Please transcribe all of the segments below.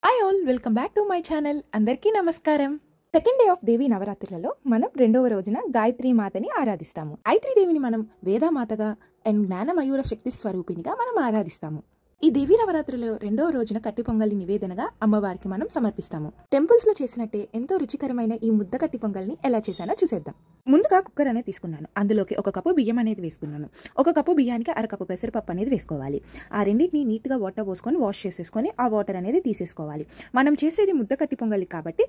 Hi all, welcome back to my channel. అందరికీ నమస్కారం. Second day of దేవి నవరాత్రులలో మనం రెండవ రోజున గాయత్రీ మాతని ఆరాధిస్తాము. గాయత్రీ దేవిని మనం వేదమాతగా అండ్ జ్ఞానమయూర శక్తి స్వరూపినిగా మనం ఆరాధిస్తాము. ఈ దేవీ నవరాత్రులలో రెండవ రోజున కట్టి పొంగలి నివేదనగా అమ్మవారికి మనం సమర్పిస్తాము. టెంపుల్స్ లో చేసినట్టే ఎంతో రుచికరమైన ఈ ముద్ద కట్టి పొంగల్ని ఎలా చేశానో చూసేద్దాం. ముందుగా కుక్కర్ అనేది తీసుకున్నాను. అందులోకి 1 కప్పు బియ్యం అనేది వేసుకున్నాను. 1 కప్పు బియ్యానికి 1/2 కప్పు పెసరపప్పు అనేది వేసుకోవాలి. ఆ రెండింటిని నీట్గా వాటర్ పోసుకొని వాష్ చేసేసుకొని ఆ వాటర్ అనేది తీసేసుకోవాలి. మనం చేసేది ముద్ద కట్టి పొంగలి కాబట్టి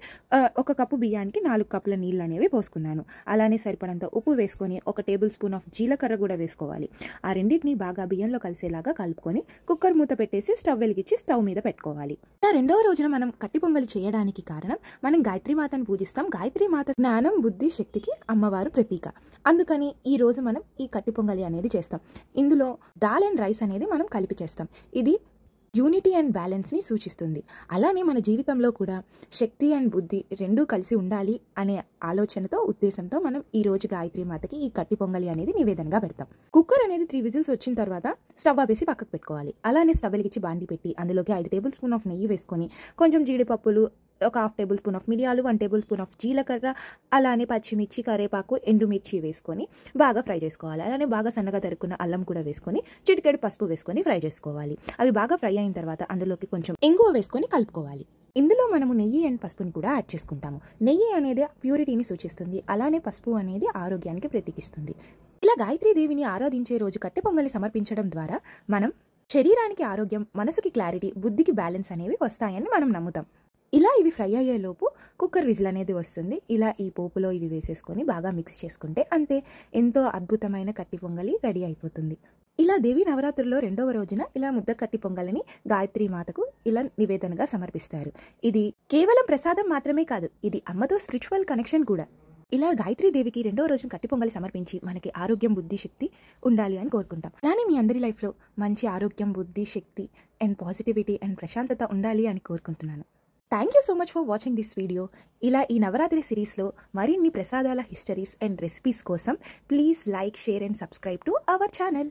1 కప్పు బియ్యానికి 4 కప్పుల నీళ్ళు అనేవి పోసుకున్నాను. అలానే సరిపడంత ఉప్పు వేసుకొని 1 టేబుల్ స్పూన్ ఆఫ్ జీలకర్ర కూడా వేసుకోవాలి. ఆ రెండింటిని బాగా బియ్యంలో కలిసేలాగా కలుపుకొని కుక్కర్ మూత పెట్టేసి స్టవ్ వెలిగించి స్టవ్ మీద పెట్టుకోవాలి. రెండవ రోజున మనం కట్టి పొంగలి చేయడానికి కారణం, మనం గాయత్రీ మాతను పూజిస్తాం. గాయత్రీ మాత జ్ఞానం, బుద్ధి, శక్తికి అమ్మవారు ప్రతీక. అందుకని ఈ రోజు మనం ఈ కట్టి పొంగలి అనేది చేస్తాం. ఇందులో దాల్ అండ్ రైస్ అనేది మనం కలిపి చేస్తాం. ఇది యూనిటీ అండ్ బ్యాలెన్స్ని సూచిస్తుంది. అలానే మన జీవితంలో కూడా శక్తి అండ్ బుద్ధి రెండూ కలిసి ఉండాలి అనే ఆలోచనతో, ఉద్దేశంతో మనం ఈ రోజు గాయత్రీ మాతకి ఈ కట్టి పొంగలి అనేది నివేదనగా పెడతాం. కుక్కర్ అనేది 3 విజిల్స్ వచ్చిన తర్వాత స్టవ్ ఆపేసి పక్కకు పెట్టుకోవాలి. అలానే స్టవ్ వెలిగించి బాండి పెట్టి అందులోకి 5 టేబుల్ స్పూన్ ఆఫ్ నెయ్యి వేసుకొని కొంచెం జీడిపప్పులు, 1/2 టేబుల్ స్పూన్ ఆఫ్ మిరియాలు, 1 టేబుల్ స్పూన్ ఆఫ్ జీలకర్ర, అలానే పచ్చిమిర్చి, కరేపాకు, ఎండుమిర్చి వేసుకొని బాగా ఫ్రై చేసుకోవాలి. అలానే బాగా సన్నగా తరుక్కున్న అల్లం కూడా వేసుకొని చిటికెడు పసుపు వేసుకొని ఫ్రై చేసుకోవాలి. అవి బాగా ఫ్రై అయిన తర్వాత అందులోకి కొంచెం ఇంగువ వేసుకొని కలుపుకోవాలి. ఇందులో మనము నెయ్యి అండ్ పసుపుని కూడా యాడ్ చేసుకుంటాము. నెయ్యి అనేది ప్యూరిటీని సూచిస్తుంది. అలానే పసుపు అనేది ఆరోగ్యానికి ప్రతీకిస్తుంది. ఇలా గాయత్రీ దేవిని ఆరాధించే రోజు కట్టి పొంగలి సమర్పించడం ద్వారా మనం శరీరానికి ఆరోగ్యం, మనసుకి క్లారిటీ, బుద్ధికి బ్యాలెన్స్ అనేవి వస్తాయని మనం నమ్ముతాం. ఇలా ఇవి ఫ్రై అయ్యేలోపు కుక్కర్ విజిల్ అనేది వస్తుంది. ఇలా ఈ పోపులో ఇవి వేసేసుకొని బాగా మిక్స్ చేసుకుంటే అంతే, ఎంతో అద్భుతమైన కట్టి పొంగలి రెడీ అయిపోతుంది. ఇలా దేవీ నవరాత్రుల్లో రెండవ రోజున ఇలా ముద్ద కట్టి పొంగలిని గాయత్రీ మాతకు ఇలా నివేదనగా సమర్పిస్తారు. ఇది కేవలం ప్రసాదం మాత్రమే కాదు, ఇది అమ్మతో స్పిరిచువల్ కనెక్షన్ కూడా. ఇలా గాయత్రీ దేవికి రెండవ రోజున కట్టి పొంగలి సమర్పించి మనకి ఆరోగ్యం, బుద్ధి, శక్తి ఉండాలి అని కోరుకుంటాం. అలానే మీ అందరి లైఫ్లో మంచి ఆరోగ్యం, బుద్ధి, శక్తి అండ్ పాజిటివిటీ అండ్ ప్రశాంతత ఉండాలి అని కోరుకుంటున్నాను. Thank you so much for watching this video. ఇలా ఈ నవరాత్రి సిరీస్లో మరిన్ని ప్రసాదాల హిస్టరీస్ అండ్ రెసిపీస్ కోసం please like, share and subscribe to our channel.